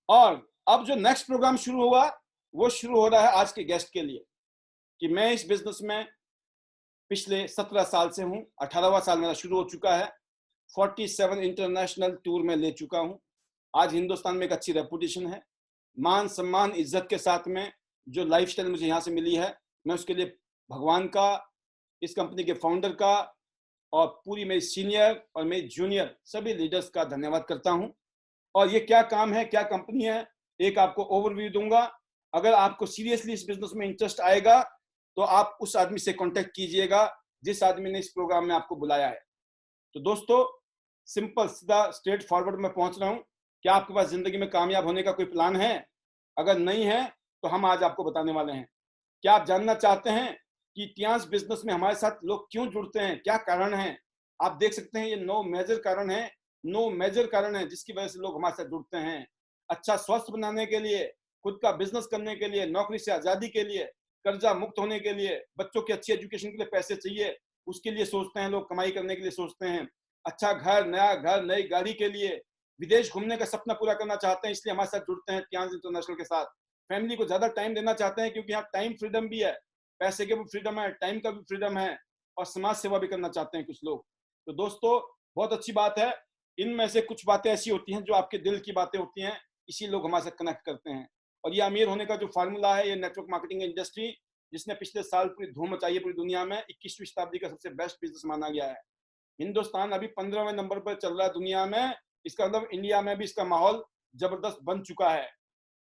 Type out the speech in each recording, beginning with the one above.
और अब जो नेक्स्ट प्रोग्राम शुरू हुआ वो शुरू हो रहा है आज के गेस्ट के लिए, कि मैं इस बिजनेस में पिछले 17 साल से हूं, 18वां साल मेरा शुरू हो चुका है, 47 इंटरनेशनल टूर में ले चुका हूं। आज हिंदुस्तान में एक अच्छी रेपुटेशन है, मान सम्मान इज्जत के साथ में जो लाइफस्टाइल मुझे यहाँ से मिली है, मैं उसके लिए भगवान का, इस कंपनी के फाउंडर का और पूरी मेरी सीनियर और मेरी जूनियर सभी लीडर्स का धन्यवाद करता हूं। और ये क्या काम है, क्या कंपनी है, एक आपको ओवरव्यू दूंगा। अगर आपको सीरियसली इस बिजनेस में इंटरेस्ट आएगा तो आप उस आदमी से कांटेक्ट कीजिएगा जिस आदमी ने इस प्रोग्राम में आपको बुलाया है। तो दोस्तों, सिंपल सीधा स्ट्रेट फॉरवर्ड में पहुंच रहा हूं। क्या आपके पास जिंदगी में कामयाब होने का कोई प्लान है? अगर नहीं है तो हम आज आपको बताने वाले हैं। क्या आप जानना चाहते हैं कि इतिहास बिजनेस में हमारे साथ लोग क्यों जुड़ते हैं, क्या कारण है? आप देख सकते हैं ये 9 मेजर कारण है, 9 मेजर कारण है जिसकी वजह से लोग हमारे साथ जुड़ते हैं। अच्छा स्वास्थ्य बनाने के लिए, खुद का बिजनेस करने के लिए, नौकरी से आजादी के लिए, कर्जा मुक्त होने के लिए, बच्चों की अच्छी एजुकेशन के लिए पैसे चाहिए, उसके लिए सोचते हैं लोग, कमाई करने के लिए सोचते हैं। अच्छा घर, नया घर, नई गाड़ी के लिए, विदेश घूमने का सपना पूरा करना चाहते हैं, इसलिए हमारे साथ जुड़ते हैं ट्रांस इंटरनेशनल के साथ। फैमिली को ज्यादा टाइम देना चाहते हैं क्योंकि यहाँ टाइम फ्रीडम भी है, पैसे के भी फ्रीडम है, टाइम का भी फ्रीडम है, और समाज सेवा भी करना चाहते हैं कुछ लोग। तो दोस्तों, बहुत अच्छी बात है। इनमें से कुछ बातें ऐसी होती हैं जो आपके दिल की बातें होती हैं, इसी लोग हमारे साथ कनेक्ट करते हैं। और ये अमीर होने का जो फार्मूला है, ये नेटवर्क मार्केटिंग इंडस्ट्री जिसने पिछले साल पूरी धूम मचाई है पूरी दुनिया में, 21वीं शताब्दी का सबसे बेस्ट बिजनेस माना गया है। हिंदुस्तान अभी 15वें नंबर पर चल रहा है दुनिया में, इसका मतलब इंडिया में भी इसका माहौल जबरदस्त बन चुका है।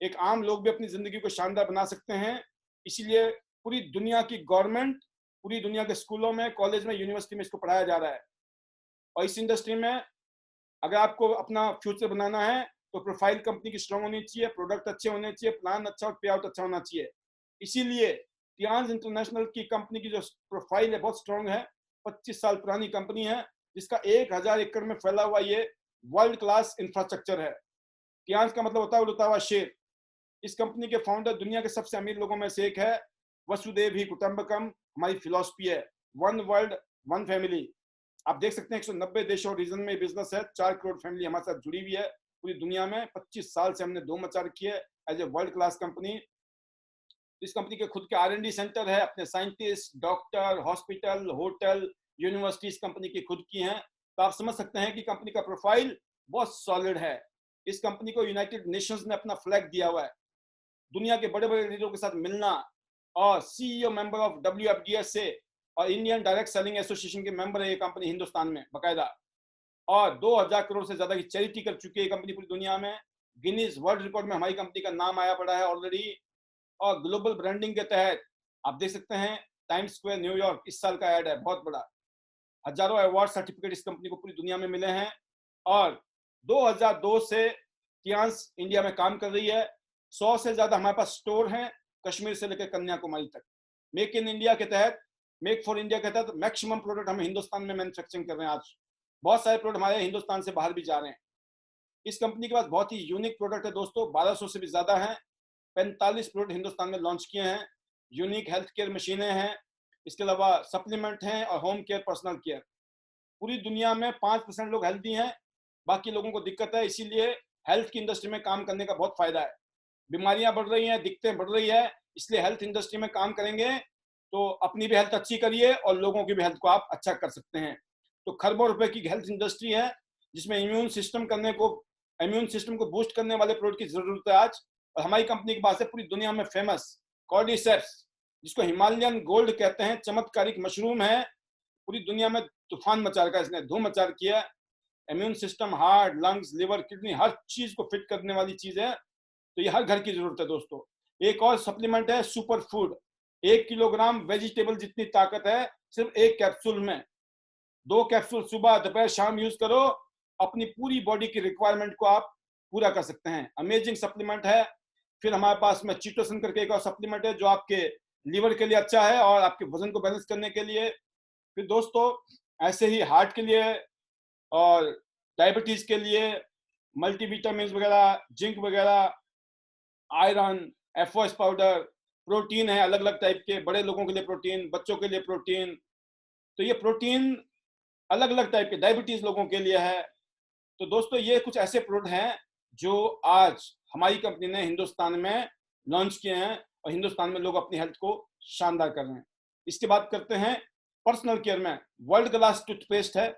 एक आम लोग भी अपनी जिंदगी को शानदार बना सकते हैं, इसीलिए पूरी दुनिया की गवर्नमेंट, पूरी दुनिया के स्कूलों में, कॉलेज में, यूनिवर्सिटी में इसको पढ़ाया जा रहा है। और इस इंडस्ट्री में अगर आपको अपना फ्यूचर बनाना है तो प्रोफाइल कंपनी की स्ट्रांग होनी चाहिए, प्रोडक्ट अच्छे होने चाहिए, प्लान अच्छा और पे आउट अच्छा होना चाहिए। इसीलिए टियांस इंटरनेशनल की कंपनी की जो प्रोफाइल है बहुत स्ट्रांग है, 25 साल पुरानी कंपनी है, जिसका 1000 एकड़ में फैला हुआ ये वर्ल्ड क्लास इंफ्रास्ट्रक्चर है। टियांस का मतलब होता है उड़ता हुआ शेर। इस कंपनी के फाउंडर दुनिया के सबसे अमीर लोगों में से एक है। वसुदेव ही कुटुंबकम हमारी फिलॉसफी है, वन वर्ल्ड वन फैमिली। आप देख सकते हैं 190 देशों और रीजन में बिजनेस है, 4 करोड़ फैमिली हमारे साथ जुड़ी हुई है पूरी दुनिया में। 25 साल से हमने धूम मचा रखी है as a world class company. इस कंपनी के खुद के R&D सेंटर है, अपने scientist, doctor, hospital, hotel, university इस कंपनी की खुद की हैं। तो आप समझ सकते हैं कि कंपनी का प्रोफाइल बहुत सॉलिड है। इस कंपनी को यूनाइटेड नेशंस ने अपना फ्लैग दिया हुआ है। दुनिया के बड़े बड़े लीडरों के साथ मिलना, और CEO मेंबर ऑफ WFDS से और इंडियन डायरेक्ट सेलिंग एसोसिएशन के मेंबर है ये कंपनी हिंदुस्तान में बाकायदा। और 2000 करोड़ से ज्यादा की चैरिटी कर चुकी है कंपनी पूरी दुनिया में। गिनीज वर्ल्ड रिकॉर्ड में हमारी कंपनी का नाम आया पड़ा है ऑलरेडी। और ग्लोबल ब्रांडिंग के तहत आप देख सकते हैं टाइम्स स्क्वायर न्यूयॉर्क इस साल का ऐड है बहुत बड़ा। हजारों अवार्ड सर्टिफिकेट इस कंपनी को पूरी दुनिया में मिले हैं। और 2002 से टियांस इंडिया में काम कर रही है। 100 से ज्यादा हमारे पास स्टोर हैं, कश्मीर से लेकर कन्याकुमारी तक। मेक इन इंडिया के तहत, मेक फॉर इंडिया के तहत मैक्सिमम प्रोडक्ट हम हिंदुस्तान में मैन्युफैक्चरिंग कर रहे हैं। आज बहुत सारे प्रोडक्ट हमारे हिंदुस्तान से बाहर भी जा रहे हैं। इस कंपनी के पास बहुत ही यूनिक प्रोडक्ट है दोस्तों, 1200 से भी ज्यादा हैं। 45 प्रोडक्ट हिंदुस्तान में लॉन्च किए हैं। यूनिक हेल्थ केयर मशीनें हैं, इसके अलावा सप्लीमेंट हैं और होम केयर, पर्सनल केयर। पूरी दुनिया में 5% लोग हेल्दी हैं, बाकी लोगों को दिक्कत है। इसीलिए हेल्थ की इंडस्ट्री में काम करने का बहुत फायदा है। बीमारियां बढ़ रही हैं, दिक्कतें बढ़ रही है, इसलिए हेल्थ इंडस्ट्री में काम करेंगे तो अपनी भी हेल्थ अच्छी करिए और लोगों की भी हेल्थ को आप अच्छा कर सकते हैं। तो खरबों रुपए की हेल्थ इंडस्ट्री है जिसमें इम्यून सिस्टम को बूस्ट करने वाले प्रोडक्ट की जरूरत है आज। और हमारी कंपनी के पास है पूरी दुनिया में फेमस कॉर्डिसेप्स, जिसको हिमालयन गोल्ड कहते हैं, चमत्कारिक मशरूम है। पूरी दुनिया में तूफान मचा रखा है, इसने धूम मचा रखी है। Immune system, heart, lungs, liver, kidney, हर चीज को फिट करने वाली चीज है। तो ये हर घर की जरूरत है दोस्तों। एक और सप्लीमेंट है सुपर फूड। 1 किलोग्राम वेजिटेबल जितनी ताकत है सिर्फ एक कैप्सूल में। 2 कैप्सूल सुबह, दोपहर, शाम यूज करो, अपनी पूरी बॉडी की रिक्वायरमेंट को आप पूरा कर सकते हैं। अमेजिंग सप्लीमेंट है। फिर हमारे पास में चीटोसन करके एक और सप्लीमेंट है जो आपके लीवर के लिए अच्छा है और आपके वजन को बैलेंस करने के लिए। फिर दोस्तों ऐसे ही हार्ट के लिए और डायबिटीज के लिए मल्टीविटामिन वगैरह, जिंक वगैरह, आयरन, एफओएस पाउडर, प्रोटीन है अलग अलग टाइप के, बड़े लोगों के लिए प्रोटीन, बच्चों के लिए प्रोटीन। तो ये प्रोटीन अलग अलग टाइप के डायबिटीज लोगों के लिए है। तो दोस्तों ये कुछ ऐसे प्रोडक्ट हैं जो आज हमारी कंपनी ने हिंदुस्तान में लॉन्च किए हैं और हिंदुस्तान में लोग अपनी हेल्थ को शानदार कर रहे हैं। इसके बाद करते हैं पर्सनल केयर में वर्ल्ड क्लास टूथपेस्ट है,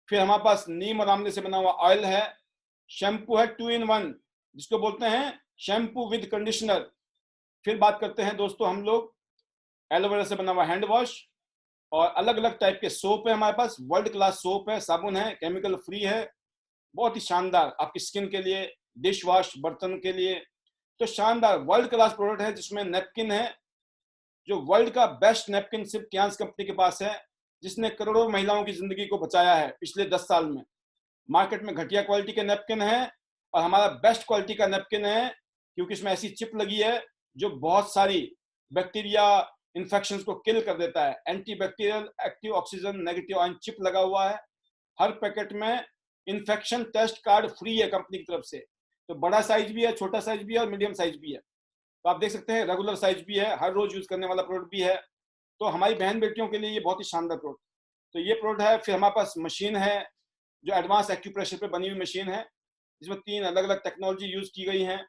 फिर हमारे पास नीम और आंवले से बना हुआ ऑयल है, शैम्पू है 2 in 1 जिसको बोलते हैं शैम्पू विद कंडीशनर। फिर बात करते हैं दोस्तों हम लोग एलोवेरा से बना हुआ हैंड वॉश, और अलग अलग टाइप के सोप है हमारे पास, वर्ल्ड क्लास सोप है, साबुन है, केमिकल फ्री है, बहुत ही शानदार आपकी स्किन के लिए, डिश वॉश बर्तन के लिए। तो शानदार वर्ल्ड क्लास प्रोडक्ट है, जिसमें नैपकिन है, जो वर्ल्ड का बेस्ट नैपकिन सिर्फ टियान्स कंपनी के पास है, जिसने करोड़ों महिलाओं की जिंदगी को बचाया है पिछले 10 साल में। मार्केट में घटिया क्वालिटी के नैपकिन है और हमारा बेस्ट क्वालिटी का नैपकिन है, क्योंकि इसमें ऐसी चिप लगी है जो बहुत सारी बैक्टीरिया इन्फेक्शंस को किल कर देता है। Anti bacterial active oxygen negative ion chip लगा हुआ है। हर पैकेट में इन्फेक्शन टेस्ट कार्ड फ्री है कंपनी की तरफ से। तो बड़ा साइज भी है, छोटा साइज भी है और मीडियम साइज भी है। तो आप देख सकते हैं रेगुलर साइज भी है, हर रोज यूज करने वाला प्रोडक्ट भी है। तो हमारी बहन बेटियों के लिए ये बहुत ही शानदार प्रोडक्ट। तो ये प्रोडक्ट है। फिर हमारे पास मशीन है जो एडवांस एक्यूप्रेशर पे बनी हुई मशीन है, जिसमें 3 अलग अलग टेक्नोलॉजी यूज की गई हैं।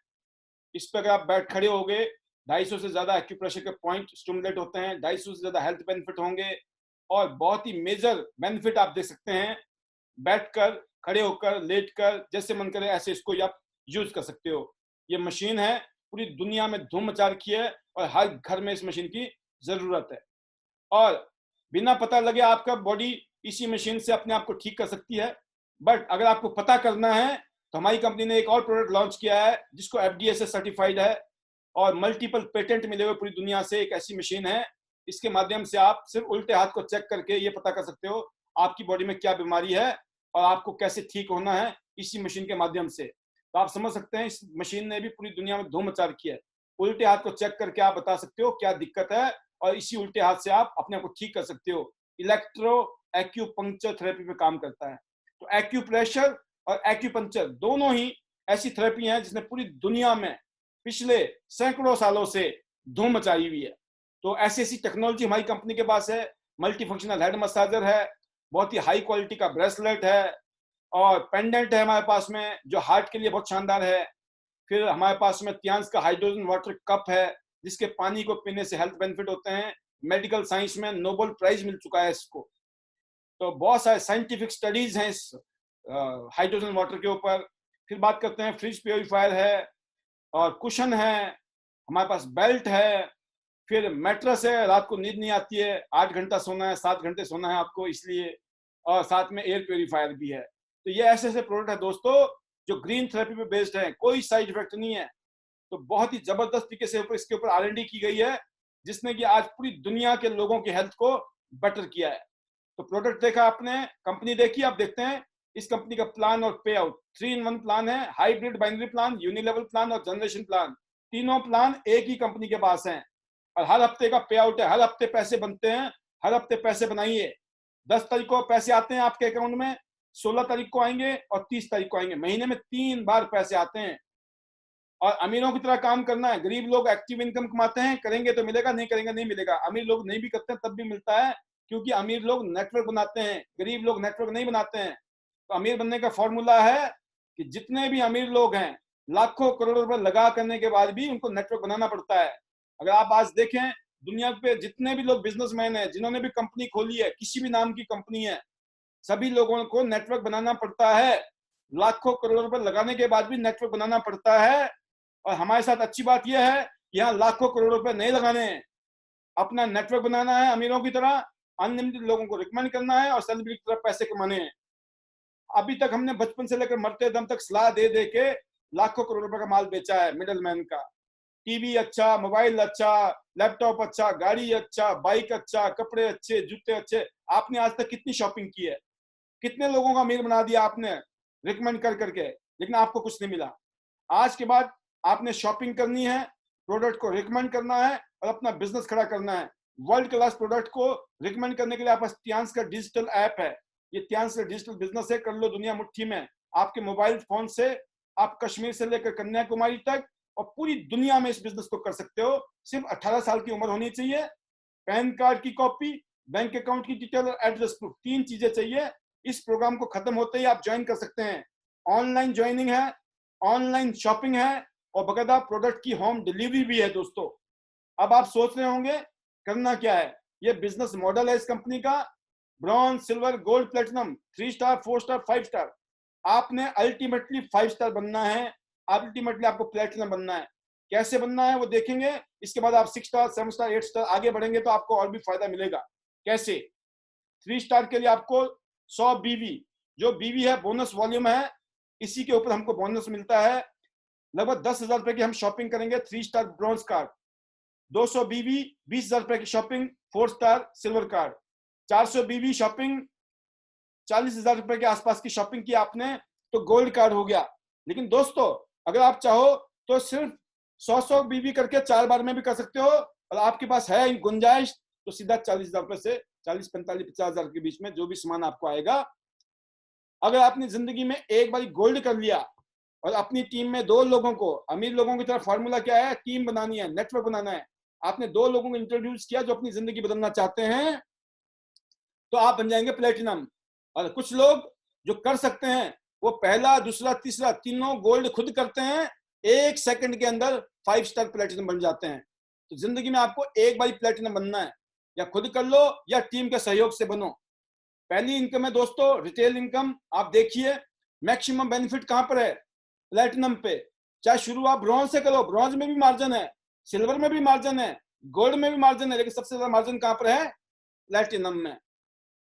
इस पर अगर आप बैठ खड़े हो गए, 250 से ज्यादा एक्यूप्रेशर के पॉइंट स्टिमुलेट होते हैं, 250 से ज्यादा हेल्थ बेनिफिट होंगे, और बहुत ही मेजर बेनिफिट आप देख सकते हैं। बैठकर, खड़े होकर, लेटकर, जैसे मन करे ऐसे इसको आप यूज कर सकते हो। ये मशीन है, पूरी दुनिया में धूम मचा रखी है और हर घर में इस मशीन की जरूरत है। और बिना पता लगे आपका बॉडी इसी मशीन से अपने आप को ठीक कर सकती है। बट अगर आपको पता करना है तो हमारी कंपनी ने एक और प्रोडक्ट लॉन्च किया है जिसको एफडीए से सर्टिफाइड है और मल्टीपल पेटेंट मिले हुए पूरी दुनिया से। एक ऐसी मशीन है, इसके माध्यम से आप सिर्फ उल्टे हाथ को चेक करके ये पता कर सकते हो आपकी बॉडी में क्या बीमारी है और आपको कैसे ठीक होना है इसी मशीन के माध्यम से। तो आप समझ सकते हैं इस मशीन ने भी पूरी दुनिया में धूम मचा रखी है। उल्टे हाथ को चेक करके आप बता सकते हो क्या दिक्कत है और इसी उल्टे हाथ से आप अपने आप को ठीक कर सकते हो। इलेक्ट्रो एक्यूपंक्चर थेरेपी पे काम करता है। तो एक्यूप्रेशर और एक्यूपंक्चर दोनों ही ऐसी थेरेपी हैं जिसने पूरी दुनिया में पिछले सैकड़ों सालों से धूम मचाई हुई है। तो ऐसी ऐसी टेक्नोलॉजी हमारी कंपनी के पास है। मल्टी फंक्शनल हेड मसाजर है, बहुत ही हाई क्वालिटी का ब्रेसलेट है, और पेंडेंट है हमारे पास में जो हार्ट के लिए बहुत शानदार है। फिर हमारे पास में टियान्स का हाइड्रोजन वाटर कप है, जिसके पानी को पीने से हेल्थ बेनिफिट होते हैं। मेडिकल साइंस में नोबेल प्राइज मिल चुका है इसको। तो बहुत सारे साइंटिफिक स्टडीज हैं इस हाइड्रोजन वाटर के ऊपर। फिर बात करते हैं फ्रिज प्योरीफायर है, और कुशन है, हमारे पास बेल्ट है, फिर मैट्रेस है, रात को नींद नहीं आती है, 8 घंटा सोना है, 7 घंटे सोना है आपको इसलिए, और साथ में एयर प्योरीफायर भी है। तो ये ऐसे ऐसे प्रोडक्ट है दोस्तों जो ग्रीन थेरेपी पे बेस्ड है, कोई साइड इफेक्ट नहीं है। तो बहुत ही जबरदस्त तरीके से इसके ऊपर R&D की गई है, जिसने कि आज पूरी दुनिया के लोगों की हेल्थ को बेटर किया है। तो प्रोडक्ट देखा आपने, कंपनी देखी, आप देखते हैं इस कंपनी का प्लान और पे आउट 3 in 1 प्लान है। हाइब्रिड बाइनरी प्लान, यूनिलेवल प्लान और जनरेशन प्लान, तीनों प्लान एक ही कंपनी के पास हैं। और हर हफ्ते का पे आउट है, हर हफ्ते पैसे बनते हैं, हर हफ्ते पैसे बनाइए। 10 तारीख को पैसे आते हैं आपके अकाउंट में, 16 तारीख को आएंगे और 30 तारीख को आएंगे। महीने में 3 बार पैसे आते हैं। और अमीरों की तरह काम करना है। गरीब लोग एक्टिव इनकम कमाते हैं, करेंगे तो मिलेगा, नहीं करेंगे नहीं मिलेगा। अमीर लोग नहीं भी करते हैं तब भी मिलता है, क्योंकि अमीर लोग नेटवर्क बनाते हैं, गरीब लोग नेटवर्क नहीं बनाते हैं। तो अमीर बनने का फॉर्मूला है कि जितने भी अमीर लोग हैं, लाखों करोड़ों रुपए लगा करने के बाद भी उनको नेटवर्क बनाना पड़ता है। अगर आप आज देखें दुनिया पे जितने भी लोग बिजनेसमैन हैं, जिन्होंने भी कंपनी खोली है, किसी भी नाम की कंपनी है, सभी लोगों को नेटवर्क बनाना पड़ता है। लाखों करोड़ों रुपए लगाने के बाद भी नेटवर्क बनाना पड़ता है। और हमारे साथ अच्छी बात यह है कि यहाँ लाखों करोड़ रुपए नहीं लगाने हैं, अपना नेटवर्क बनाना है, अमीरों की तरह अनलिमिटेड लोगों को रिकमेंड करना है और सेलिब्रिटी की तरह पैसे कमाने हैं। अभी तक हमने बचपन से लेकर मरते दम तक सलाह दे दे के लाखों करोड़ रुपए का माल बेचा है मिडल मैन का। टीवी अच्छा, मोबाइल अच्छा, लैपटॉप अच्छा, गाड़ी अच्छा, बाइक अच्छा, कपड़े अच्छे, जूते अच्छे। आपने आज तक कितनी शॉपिंग की है, कितने लोगों का अमीर बना दिया आपने रिकमेंड कर करके, लेकिन आपको कुछ नहीं मिला। आज के बाद आपने शॉपिंग करनी है, प्रोडक्ट को रिकमेंड करना है और अपना बिजनेस खड़ा करना है। वर्ल्ड क्लास प्रोडक्ट को रिकमेंड करने के लिए आपके पास टियान्स का डिजिटल ऐप है। ये टियान्स का डिजिटल बिजनेस है, कर लो दुनिया मुट्ठी में। आपके मोबाइल फोन से आप कश्मीर से लेकर कन्याकुमारी तक और पूरी दुनिया में इस बिजनेस को कर सकते हो। सिर्फ 18 साल की उम्र होनी चाहिए, पैन कार्ड की कॉपी, बैंक अकाउंट की डिटेल और एड्रेस प्रूफ, 3 चीजें चाहिए। इस प्रोग्राम को खत्म होते ही आप ज्वाइन कर सकते हैं। ऑनलाइन ज्वाइनिंग है ऑनलाइन शॉपिंग है और बकायदा प्रोडक्ट की होम डिलीवरी भी है दोस्तों। अब आप सोच रहे होंगे करना क्या है, ये बिजनेस मॉडल है इस कंपनी का, bronze, silver, gold, platinum, 3 star, 4 star, 5 star. आपने अल्टीमेटली 5 स्टार बनना है, अल्टीमेटली आपको प्लेटिनम बनना है। कैसे बनना है वो देखेंगे, इसके बाद आप 6 स्टार, 7 स्टार, 8 स्टार आगे बढ़ेंगे तो आपको और भी फायदा मिलेगा। कैसे? 3 स्टार के लिए आपको 100 बीवी, जो बीवी है बोनस वॉल्यूम है, इसी के ऊपर हमको बोनस मिलता है। लगभग 10,000 रुपए की हम शॉपिंग करेंगे 3 स्टार ब्रॉन्ज कार्ड, 200 बीवी 20,000 रुपए की शॉपिंग 4 स्टार सिल्वर कार्ड, 400 बीवी शॉपिंग 40,000 रुपए के आसपास की शॉपिंग की आपने तो गोल्ड कार्ड हो गया। लेकिन दोस्तों अगर आप चाहो तो सिर्फ 100 बीवी करके 4 बार में भी कर सकते हो, और आपके पास है गुंजाइश तो सीधा 40,000 रुपए से 40, 45, 50,000 के बीच में जो भी सामान आपको आएगा। अगर आपने जिंदगी में एक बार गोल्ड कर लिया और अपनी टीम में 2 लोगों को, अमीर लोगों की तरफ फॉर्मूला क्या है, टीम बनानी है, नेटवर्क बनाना है। आपने 2 लोगों को इंट्रोड्यूस किया जो अपनी जिंदगी बदलना चाहते हैं, तो आप बन जाएंगे प्लेटिनम। और कुछ लोग जो कर सकते हैं वो पहला, दूसरा, तीसरा तीनों गोल्ड खुद करते हैं, 1 सेकंड के अंदर 5 स्टार प्लेटिनम बन जाते हैं। तो जिंदगी में आपको एक बार प्लेटिनम बनना है, या खुद कर लो या टीम के सहयोग से बनो। पहली इनकम है दोस्तों रिटेल इनकम। आप देखिए मैक्सिमम बेनिफिट कहां पर है, प्लेटिनम पे। चाहे शुरू आप ब्रॉन्ज से करो, ब्रॉन्ज में भी मार्जिन है, सिल्वर में भी मार्जिन है, गोल्ड में भी मार्जिन है, लेकिन सबसे ज्यादा मार्जिन कहां पर है, प्लेटिनम में।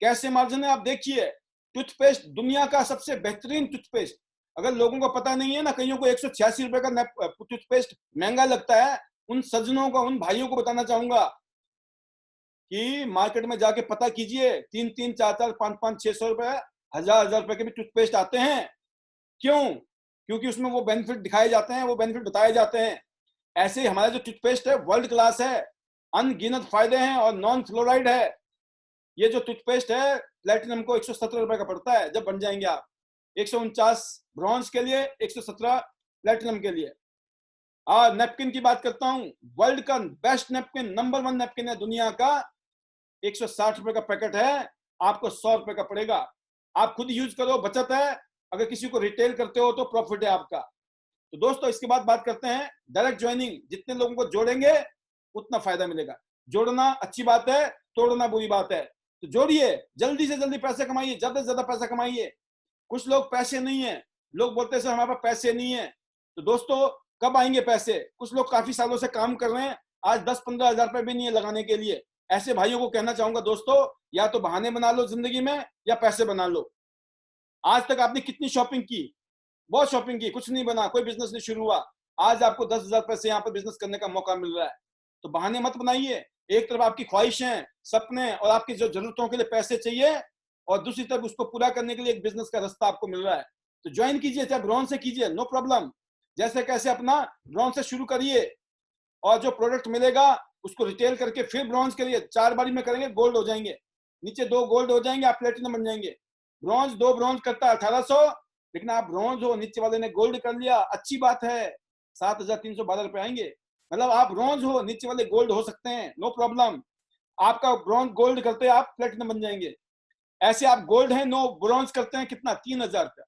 कैसे मार्जिन है आप देखिए। टूथपेस्ट दुनिया का सबसे बेहतरीन टूथपेस्ट, अगर लोगों को पता नहीं है ना, कईयों को 186 रुपए का टूथपेस्ट महंगा लगता है, उन सज्जनों को, उन भाइयों को बताना चाहूंगा कि मार्केट में जाके पता कीजिए, 3-3, 4-4, 5-5, 600 रुपए, 1,000 रुपए के भी टूथपेस्ट आते हैं। क्यों? क्योंकि उसमें वो बेनिफिट दिखाए जाते हैं, वो बेनिफिट बताए जाते हैं। ऐसे ही हमारा जो टूथपेस्ट है वर्ल्ड क्लास है, अनगिनत फायदे हैं और नॉन फ्लोराइड है। ये जो टूथपेस्ट है प्लेटिनम को 117 रुपए का पड़ता है जब बन जाएंगे आप, 149 ब्रॉन्ज के लिए, 117 प्लेटिनम के लिए। और नेपकिन की बात करता हूं, वर्ल्ड का बेस्ट नेपकिन, नंबर 1 नेपकिन है दुनिया का, 160 रुपए का पैकेट है, आपको 100 रुपए का पड़ेगा। आप खुद यूज करो, बचत है। अगर किसी को रिटेल करते हो तो प्रॉफिट है आपका। तो दोस्तों इसके बाद बात करते हैं डायरेक्ट ज्वाइनिंग। जितने लोगों को जोड़ेंगे उतना फायदा मिलेगा। जोड़ना अच्छी बात है, तोड़ना बुरी बात है। तो जोड़िए, जल्दी से जल्दी पैसे कमाइए, ज्यादा से ज्यादा पैसा कमाइए। कुछ लोग पैसे नहीं है, लोग बोलते हैं सर हमारे पास पैसे नहीं है। तो दोस्तों कब आएंगे पैसे? कुछ लोग काफी सालों से काम कर रहे हैं, आज 10-15 हजार रुपए भी नहीं है लगाने के लिए। ऐसे भाइयों को कहना चाहूंगा दोस्तों, या तो बहाने बना लो जिंदगी में या पैसे बना लो। आज तक आपने कितनी शॉपिंग की? बहुत शॉपिंग की, कुछ नहीं बना, कोई बिजनेस नहीं शुरू हुआ। आज आपको 10,000 रुपए से यहाँ पर बिजनेस करने का मौका मिल रहा है। तो बहाने मत बनाइए। एक तरफ आपकी ख्वाहिशें, सपने और आपकी जो जरूरतों के लिए पैसे चाहिए, और दूसरी तरफ उसको पूरा करने के लिए एक बिजनेस का रास्ता आपको मिल रहा है। तो ज्वाइन कीजिए, चाहे ब्रॉन्ज से कीजिए, नो प्रॉब्लम। जैसे कैसे अपना ब्रॉन्ज से शुरू करिए, और जो प्रोडक्ट मिलेगा उसको रिटेल करके फिर ब्रॉन्ज करिए, 4 बारी में करेंगे गोल्ड हो जाएंगे, नीचे 2 गोल्ड हो जाएंगे, आप प्लेटिनम बन जाएंगे। ब्रॉन्ज 2 ब्रॉन्ज करता है 1800, लेकिन आप ब्रॉन्ज हो, नीचे वाले ने गोल्ड कर लिया, अच्छी बात है, 7,312 रुपए आएंगे। मतलब आप ब्रॉन्ज हो, नीचे वाले गोल्ड हो सकते हैं, नो प्रॉब्लम। आपका ब्रॉन्ज गोल्ड करते हैं आप प्लेटिनम बन जाएंगे। ऐसे आप गोल्ड है, नो ब्रॉन्ज करते हैं, कितना, 3,000 रुपया।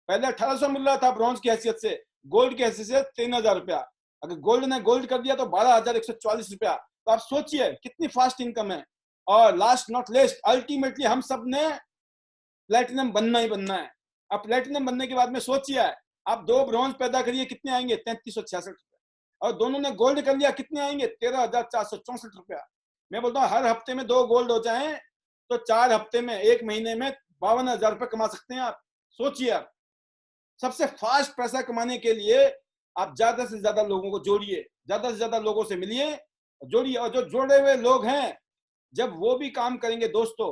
पहले 1800 मिल रहा था ब्रॉन्ज की हैसियत से, गोल्ड की हैसियत से 3,000 रुपया। अगर गोल्ड ने गोल्ड कर दिया तो 12,144 रुपया। तो आप सोचिए कितनी फास्ट इनकम है। और लास्ट नॉट लेस्ट, अल्टीमेटली हम सब ने प्लेटिनम बनना ही बनना है। अब प्लेटिनम बनने के बाद में सोचिए, आप 2 ब्रॉन्ज पैदा करिए, कितने आएंगे, 3,366 रुपया। और दोनों ने गोल्ड कर लिया, कितने आएंगे, 13,464 रुपया। मैं बोलता हूँ हर हफ्ते में 2 गोल्ड हो जाए तो 4 हफ्ते में, 1 महीने में 52,000 रुपये कमा सकते हैं आप। सोचिए, आप सबसे फास्ट पैसा कमाने के लिए आप ज्यादा से ज्यादा लोगों को जोड़िए, ज्यादा से ज्यादा लोगों से मिलिए, जोड़िए। और जो जोड़े हुए लोग हैं, जब वो भी काम करेंगे दोस्तों,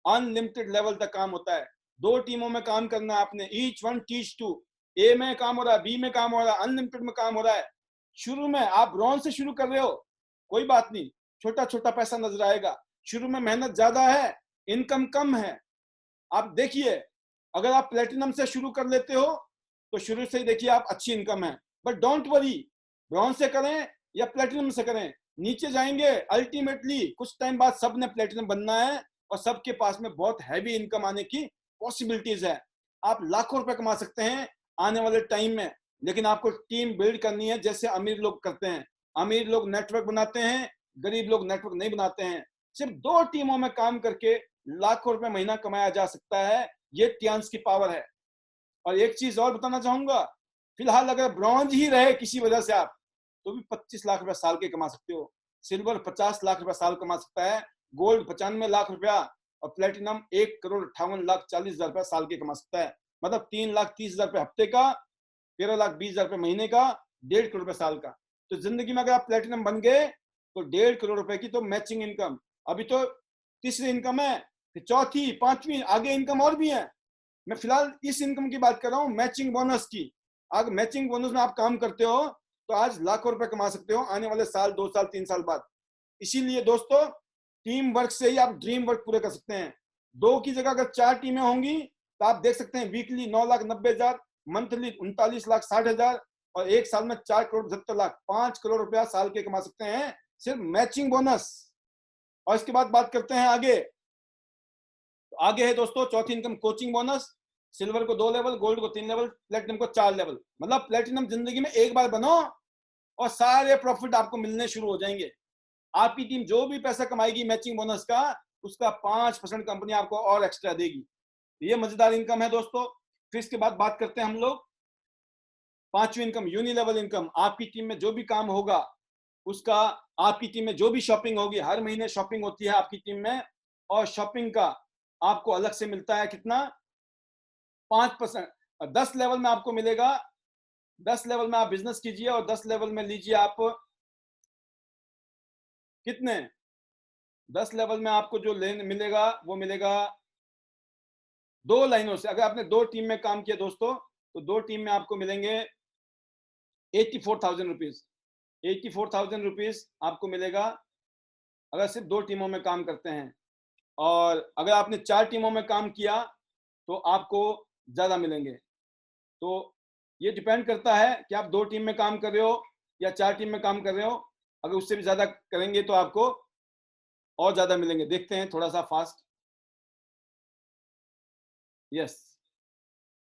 अनलिमिटेड लेवल तक काम होता है। 2 टीमों में काम करना है आपने, ईच वन टीच टू। ए में काम हो रहा है, बी में काम हो रहा है, अनलिमिटेड में काम हो रहा है। शुरू में आप ब्रॉन्ज से शुरू कर रहे हो, कोई बात नहीं, छोटा छोटा पैसा नजर आएगा। शुरू में मेहनत ज्यादा है, इनकम कम है। आप देखिए, अगर आप प्लेटिनम से शुरू कर लेते हो तो शुरू से ही देखिए आप अच्छी इनकम है। बट डोंट वरी, ब्रॉन्ज से करें या प्लेटिनम से करें, नीचे जाएंगे अल्टीमेटली कुछ टाइम बाद सब ने प्लेटिनम बनना है, और सबके पास में बहुत हैवी इनकम आने की पॉसिबिलिटीज है। आप लाखों रुपए कमा सकते हैं आने वाले टाइम में। लेकिन आपको टीम बिल्ड करनी है जैसे अमीर लोग करते हैं। अमीर लोग नेटवर्क बनाते हैं, गरीब लोग नेटवर्क नहीं बनाते हैं। सिर्फ 2 टीमों में काम करके लाखों रुपए महीना कमाया जा सकता है। ये टियान्स की पावर है। और एक चीज और बताना चाहूंगा, फिलहाल अगर ब्रॉन्ज ही रहे किसी वजह से आप, तो भी 25 लाख रुपया साल के कमा सकते हो। सिल्वर 50 लाख रुपया साल कमा सकता है, गोल्ड 95 लाख रुपया, और प्लेटिनम 1,58,40,40,000 रुपया साल के कमा सकता है। मतलब 3,30,000 रुपये हफ्ते का, 13,20,000 रुपये महीने का, 1.5 करोड़ रुपये साल का। तो जिंदगी में अगर आप प्लेटिनम बन गए तो 1.5 करोड़ रुपए की तो मैचिंग इनकम। अभी तो तीसरी इनकम है, फिर चौथी, पांचवी, आगे इनकम और भी है। मैं फिलहाल इस इनकम की बात कर रहा हूँ, मैचिंग बोनस की। अगर मैचिंग बोनस में आप काम करते हो तो आज लाखों रुपए कमा सकते हो आने वाले साल, 2 साल, 3 साल बाद। इसीलिए दोस्तों, टीम वर्क से ही आप ड्रीम वर्क पूरे कर सकते हैं। 2 की जगह अगर 4 टीमें होंगी तो आप देख सकते हैं वीकली 9,90,000, मंथली 39,60,000, और एक साल में 4,75,00,000, 5 करोड़ रुपया साल के कमा सकते हैं सिर्फ मैचिंग बोनस। और इसके बाद बात करते हैं आगे। तो आगे है दोस्तों चौथी इनकम, कोचिंग बोनस। सिल्वर को 2 लेवल, गोल्ड को 3 लेवल, प्लेटिनम को 4 लेवल। मतलब प्लेटिनम जिंदगी में एक बार बनो और सारे प्रॉफिट आपको मिलने शुरू हो जाएंगे। आपकी टीम जो भी पैसा कमाएगी मैचिंग बोनस का, उसका 5% कंपनी आपको और एक्स्ट्रा देगी। ये मजेदार इनकम है दोस्तों। फिर इसके बाद बात करते हैं हम लोग पांचवी इनकम, यूनिलेवल इनकम। आपकी टीम में जो भी काम होगा उसका, आपकी टीम में जो भी शॉपिंग होगी, हर महीने शॉपिंग होती है आपकी टीम में, और शॉपिंग का आपको अलग से मिलता है कितना, 5%। 10 लेवल में आपको मिलेगा। 10 लेवल में आप बिजनेस कीजिए और 10 लेवल में लीजिए आप कितने, 10 लेवल में आपको जो लेन मिलेगा वो मिलेगा 2 लाइनों से। अगर आपने 2 टीम में काम किया दोस्तों, तो 2 टीम में आपको मिलेंगे 84,000 रुपीज। 84,000 रुपीज आपको मिलेगा अगर सिर्फ 2 टीमों में काम करते हैं। और अगर आपने 4 टीमों में काम किया तो आपको ज्यादा मिलेंगे। तो ये डिपेंड करता है कि आप 2 टीम में काम कर रहे हो या 4 टीम में काम कर रहे हो। अगर उससे भी ज्यादा करेंगे तो आपको और ज्यादा मिलेंगे। देखते हैं थोड़ा सा फास्ट। यस,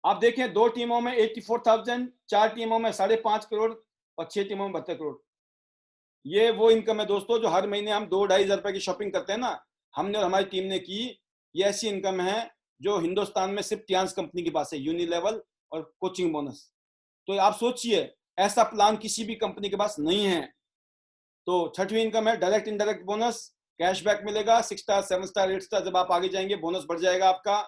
आप देखें 2 टीमों में 84,000, 4 टीमों में 5.5 करोड़, और 6 टीमों में 72 करोड़। ये वो इनकम है दोस्तों जो हर महीने हम 2-2.5 रुपए की शॉपिंग करते हैं ना, हमने और हमारी टीम ने की। ये ऐसी इनकम है जो हिंदुस्तान में सिर्फ टियान्स कंपनी के पास है, यूनिलेवल और कोचिंग बोनस। तो आप सोचिए, ऐसा प्लान किसी भी कंपनी के पास नहीं है। तो छठवीं इनकम है डायरेक्ट इनडायरेक्ट बोनस। कैशबैक मिलेगा 6 स्टार, 7 स्टार, 8 स्टार। जब आप आगे जाएंगे बोनस बढ़ जाएगा आपका,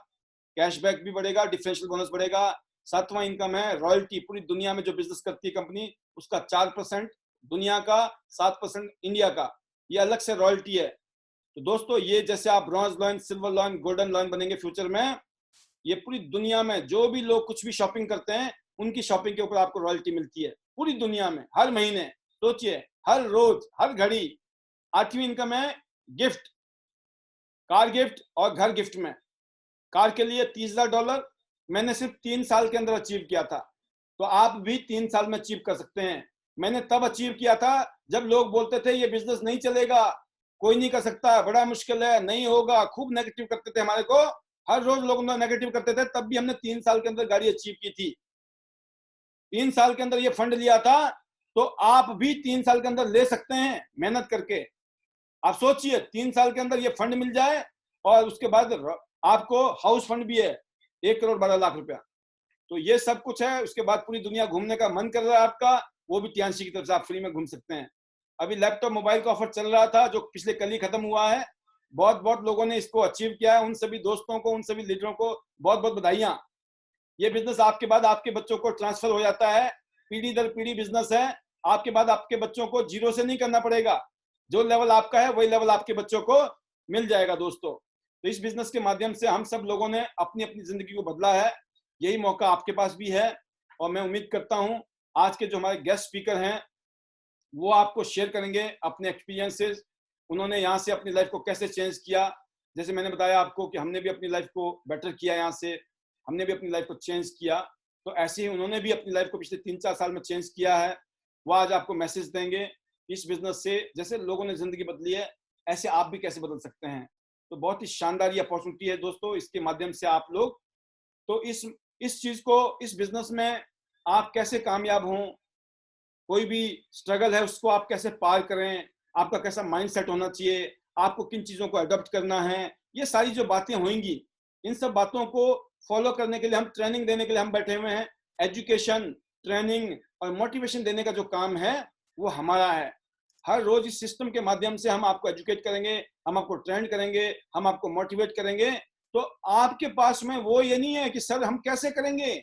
कैशबैक भी बढ़ेगा, डिफरेंशियल बोनस बढ़ेगा। 7वां इनकम है रॉयल्टी। पूरी दुनिया में जो बिजनेस करती है कंपनी, उसका 4% दुनिया का, 7% इंडिया का, ये अलग से रॉयल्टी है। तो दोस्तों, ये जैसे आप bronze lion, silver lion, golden lion बनेंगे फ्यूचर में, ये पूरी दुनिया में जो भी लोग कुछ भी शॉपिंग करते हैं, उनकी शॉपिंग के ऊपर आपको रॉयल्टी मिलती है पूरी दुनिया में हर महीने। सोचिए, हर रोज, हर घड़ी। 8वीं इनकम है गिफ्ट, कार गिफ्ट और घर गिफ्ट में। कार के लिए $30,000 मैंने सिर्फ 3 साल के अंदर अचीव किया था। तो आप भी 3 साल में अचीव कर सकते हैं। मैंने तब अचीव किया था जब लोग बोलते थे ये बिजनेस नहीं चलेगा, कोई नहीं कर सकता, बड़ा मुश्किल है, नहीं होगा, खूब नेगेटिव करते थे हमारे को। हर रोज लोग नेगेटिव करते थे, तब भी हमने 3 साल के अंदर गाड़ी अचीव की थी। 3 साल के अंदर ये फंड लिया था। तो आप भी 3 साल के अंदर ले सकते हैं मेहनत करके। आप सोचिए, 3 साल के अंदर ये फंड मिल जाए, और उसके बाद आपको हाउस फंड भी है 1,12,00,000 रुपया। तो ये सब कुछ है। उसके बाद पूरी दुनिया घूमने का मन कर रहा है आपका, वो भी टियांशी की तरफ से आप फ्री में घूम सकते हैं। अभी लैपटॉप मोबाइल का ऑफर चल रहा था जो पिछले कल ही खत्म हुआ है। बहुत बहुत लोगों ने इसको अचीव किया है। उन सभी दोस्तों को, उन सभी लीडरों को बहुत बहुत बधाइयां। ये बिजनेस आपके बाद आपके बच्चों को ट्रांसफर हो जाता है, पीढ़ी दर पीढ़ी बिजनेस है। आपके बाद आपके बच्चों को जीरो से नहीं करना पड़ेगा, जो लेवल आपका है वही लेवल आपके बच्चों को मिल जाएगा दोस्तों। तो इस बिजनेस के माध्यम से हम सब लोगों ने अपनी अपनी जिंदगी को बदला है। यही मौका आपके पास भी है, और मैं उम्मीद करता हूं आज के जो हमारे गेस्ट स्पीकर हैं वो आपको शेयर करेंगे अपने एक्सपीरियंसेस। उन्होंने यहाँ से अपनी लाइफ को कैसे चेंज किया। जैसे मैंने बताया आपको कि हमने भी अपनी लाइफ को बेटर किया, यहाँ से हमने भी अपनी लाइफ को चेंज किया। तो ऐसे ही उन्होंने भी अपनी लाइफ को पिछले 3-4 साल में चेंज किया है। वो आज आपको मैसेज देंगे इस बिजनेस से जैसे लोगों ने जिंदगी बदली है, ऐसे आप भी कैसे बदल सकते हैं। तो बहुत ही शानदार ये अपॉर्चुनिटी है दोस्तों, इसके माध्यम से आप लोग तो इस चीज को, इस बिजनेस में आप कैसे कामयाब हों, कोई भी स्ट्रगल है उसको आप कैसे पार करें, आपका कैसा माइंडसेट होना चाहिए, आपको किन चीज़ों को अडॉप्ट करना है, ये सारी जो बातें होंगी, इन सब बातों को फॉलो करने के लिए हम ट्रेनिंग देने के लिए हम बैठे हुए हैं। एजुकेशन, ट्रेनिंग और मोटिवेशन देने का जो काम है वो हमारा है। हर रोज इस सिस्टम के माध्यम से हम आपको एजुकेट करेंगे, हम आपको ट्रेंड करेंगे, हम आपको मोटिवेट करेंगे। तो आपके पास में वो ये नहीं है कि सर हम कैसे करेंगे,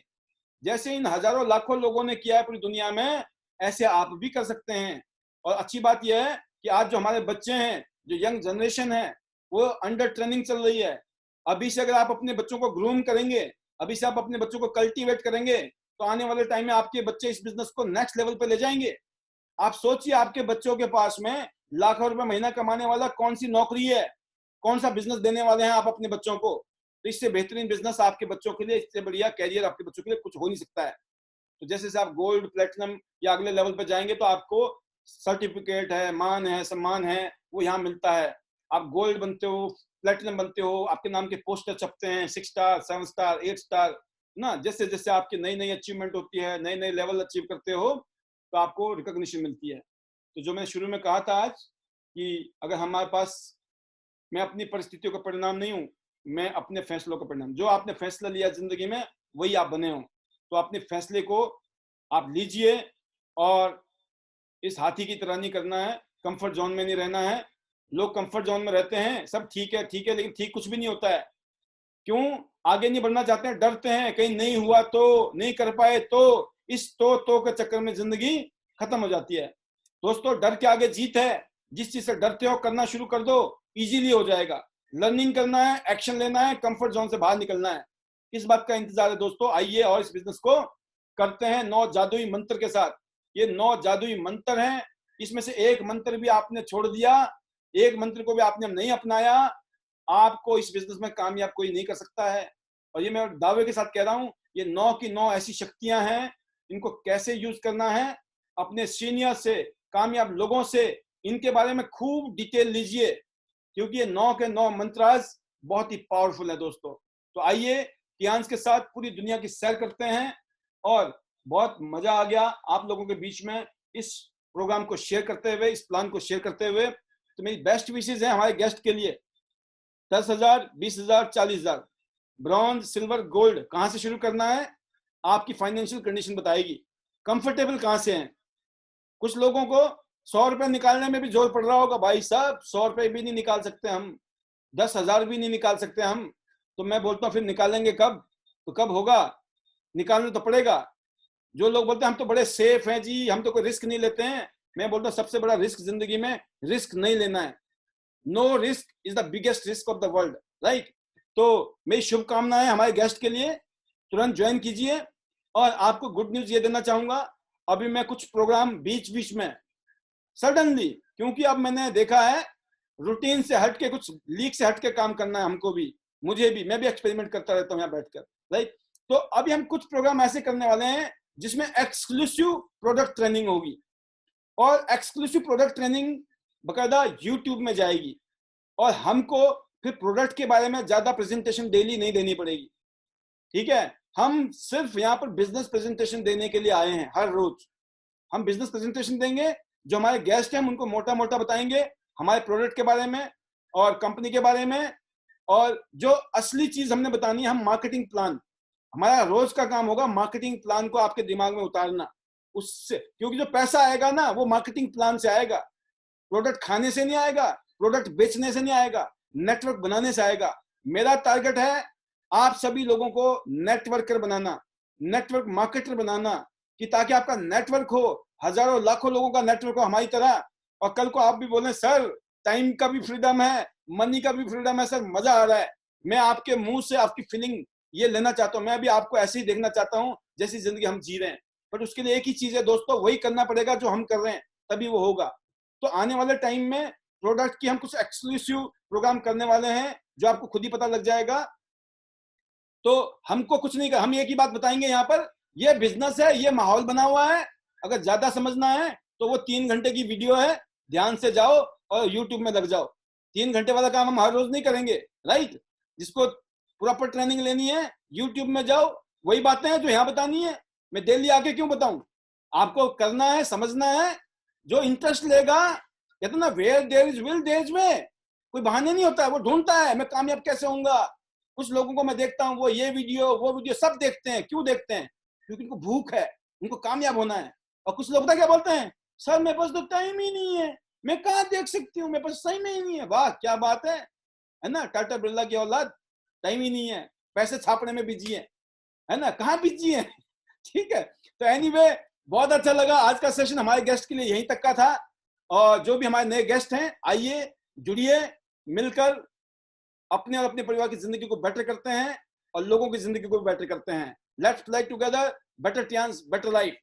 जैसे इन हजारों लाखों लोगों ने किया है पूरी दुनिया में, ऐसे आप भी कर सकते हैं। और अच्छी बात यह है कि आज जो हमारे बच्चे हैं, जो यंग जनरेशन है, वो अंडर ट्रेनिंग चल रही है। अभी से अगर आप अपने बच्चों को ग्रूम करेंगे, अभी से आप अपने बच्चों को कल्टीवेट करेंगे, तो आने वाले टाइम में आपके बच्चे इस बिजनेस को नेक्स्ट लेवल पे ले जाएंगे। आप सोचिए, आपके बच्चों के पास में लाखों रुपए महीना कमाने वाला कौन सी नौकरी है, कौन सा बिजनेस देने वाले हैं आप अपने बच्चों को। तो इससे बेहतरीन बिजनेस आपके बच्चों के लिए, इससे बढ़िया कैरियर आपके बच्चों के लिए कुछ हो नहीं सकता है। तो जैसे आप गोल्ड, प्लेटिनम या अगले लेवल पे जाएंगे तो आपको सर्टिफिकेट है, मान है, सम्मान है, वो यहाँ मिलता है। आप गोल्ड बनते हो, प्लेटिनम बनते हो, आपके नाम के पोस्टर छपते हैं, 6 स्टार, 7 स्टार, 8 स्टार ना। जैसे जैसे आपकी नई नई अचीवमेंट होती है, नए नए लेवल अचीव करते हो, तो आपको रिकॉग्निशन मिलती है। तो जो मैंने शुरू में कहा था आज कि अगर हमारे पास, मैं अपनी परिस्थितियों का परिणाम नहीं हूँ, मैं अपने फैसलों का परिणाम। जो आपने फैसला लिया जिंदगी में वही आप बने हो। तो अपने फैसले को आप लीजिए और इस हाथी की तरह नहीं करना है, कंफर्ट जोन में नहीं रहना है। लोग कंफर्ट जोन में रहते हैं, सब ठीक है ठीक है, लेकिन ठीक कुछ भी नहीं होता है। क्यों आगे नहीं बढ़ना चाहते हैं? डरते हैं कहीं नहीं हुआ तो, नहीं कर पाए तो। इस तो के चक्कर में जिंदगी खत्म हो जाती है। दोस्तों, डर के आगे जीत है। जिस चीज से डरते हो करना शुरू कर दो, इजीली हो जाएगा। लर्निंग करना है, एक्शन लेना है, कंफर्ट जोन से बाहर निकलना है। इस बात का इंतजार है दोस्तों। आइए और इस बिजनेस को करते हैं 9 जादुई मंत्र के साथ। ये 9 जादुई मंत्र हैं, इसमें से एक मंत्र भी आपने छोड़ दिया, एक मंत्र को भी आपने नहीं अपनाया, आपको इस बिजनेस में कामयाब कोई नहीं कर सकता है। और ये मैं दावे के साथ कह रहा हूं, ये 9 की 9 ऐसी शक्तियां हैं। इनको कैसे यूज करना है, अपने सीनियर से, कामयाब लोगों से इनके बारे में खूब डिटेल लीजिए, क्योंकि ये 9 के 9 मंत्रास बहुत ही पावरफुल है दोस्तों। तो आइए कियांश के साथ पूरी दुनिया की सैर करते हैं। और बहुत मजा आ गया आप लोगों के बीच में इस प्रोग्राम को शेयर करते हुए, इस प्लान को शेयर करते हुए। तो मेरी बेस्ट विशेष है हमारे गेस्ट के लिए। 10,000, 20,000, 40,000, ब्रॉन्ज, सिल्वर, गोल्ड, कहां से शुरू करना है आपकी फाइनेंशियल कंडीशन बताएगी। कंफर्टेबल कहां से हैं? कुछ लोगों को 100 रुपए निकालने में भी जोर पड़ रहा होगा, भाई साहब 100 रुपए भी नहीं निकाल सकते हम, 10,000 भी नहीं निकाल सकते हम। तो मैं बोलता हूँ फिर निकालेंगे कब? तो कब होगा? निकालना तो पड़ेगा। जो लोग बोलते हैं हम तो बड़े सेफ हैं जी, हम तो कोई रिस्क नहीं लेते हैं, मैं बोलता हूँ सबसे बड़ा रिस्क जिंदगी में रिस्क नहीं लेना है। No risk is the biggest risk of the world, right? तो मेरी शुभकामनाएं हमारे गेस्ट के लिए, तुरंत ज्वाइन कीजिए। और आपको गुड न्यूज ये देना चाहूंगा, अभी मैं कुछ प्रोग्राम बीच बीच में सडनली, क्योंकि अब मैंने देखा है रूटीन से हट के, कुछ लीक से हट के काम करना है हमको भी, मुझे भी, मैं भी एक्सपेरिमेंट करता रहता हूँ यहाँ बैठकर, राइट? तो अभी हम कुछ प्रोग्राम ऐसे करने वाले हैं जिसमें एक्सक्लूसिव प्रोडक्ट ट्रेनिंग होगी, और एक्सक्लूसिव प्रोडक्ट ट्रेनिंग बकायदा यूट्यूब में जाएगी। और हमको फिर प्रोडक्ट के बारे में ज्यादा प्रेजेंटेशन डेली नहीं देनी पड़ेगी, ठीक है? हम सिर्फ यहाँ पर बिजनेस प्रेजेंटेशन देने के लिए आए हैं। हर रोज हम बिजनेस प्रेजेंटेशन देंगे, जो हमारे गेस्ट हैं हम उनको मोटा मोटा बताएंगे हमारे प्रोडक्ट के बारे में और कंपनी के बारे में। और जो असली चीज हमने बतानी है, हम मार्केटिंग प्लान, हमारा रोज का काम होगा मार्केटिंग प्लान को आपके दिमाग में उतारना। उससे, क्योंकि जो पैसा आएगा ना वो मार्केटिंग प्लान से आएगा। प्रोडक्ट खाने से नहीं आएगा, प्रोडक्ट बेचने से नहीं आएगा, नेटवर्क बनाने से आएगा। मेरा टारगेट है आप सभी लोगों को नेटवर्कर बनाना, नेटवर्क मार्केटर बनाना, कि ताकि आपका नेटवर्क हो, हजारों लाखों लोगों का नेटवर्क हो हमारी तरह। और कल को आप भी बोलें सर टाइम का भी फ्रीडम है, मनी का भी फ्रीडम है, सर मजा आ रहा है। मैं आपके मुंह से आपकी फीलिंग ये लेना चाहता हूं, मैं भी आपको ऐसे ही देखना चाहता हूं जैसी जिंदगी हम जी रहे हैं। बट उसके लिए एक ही चीज है दोस्तों, वही करना पड़ेगा जो हम कर रहे हैं, तभी वो होगा। तो आने वाले टाइम में प्रोडक्ट की हम कुछ एक्सक्लूसिव प्रोग्राम करने वाले हैं, जो आपको खुद ही पता लग जाएगा। तो हमको कुछ नहीं कर, हम एक ही बात बताएंगे यहाँ पर, ये बिजनेस है, ये माहौल बना हुआ है। अगर ज्यादा समझना है तो वो 3 घंटे की वीडियो है, ध्यान से जाओ और यूट्यूब में लग जाओ। 3 घंटे वाला काम हम हर रोज नहीं करेंगे, राइट? जिसको प्रॉपर ट्रेनिंग लेनी है यूट्यूब में जाओ, वही बातें हैं जो यहाँ बतानी है। मैं दिल्ली आके क्यों बताऊं? आपको करना है, समझना है, जो इंटरेस्ट लेगा। कहते ना, where there is will there is way. कोई बहाने नहीं होता है, वो ढूंढता है मैं कामयाब कैसे होऊंगा। कुछ लोगों को मैं देखता हूँ, वो ये वीडियो वो वीडियो सब देखते हैं। क्यों देखते हैं? क्योंकि उनको भूख है, उनको कामयाब होना है। और कुछ लोग पता क्या बोलते हैं? सर मेरे पास तो टाइम ही नहीं है, मैं कहाँ देख सकती हूँ, मेरे पास टाइम ही नहीं है। वाह क्या बात है ना। टाटा बिरला की औलाद, टाइम ही नहीं है, पैसे छापने में बिजी है ना, कहाँ बिजी है। ठीक है, तो एनीवे बहुत अच्छा लगा आज का सेशन। हमारे गेस्ट के लिए यहीं तक का था। और जो भी हमारे नए गेस्ट हैं, आइए जुड़िए, मिलकर अपने और अपने परिवार की जिंदगी को बेटर करते हैं और लोगों की जिंदगी को भी बेटर करते हैं। Let's play together, better chance better life.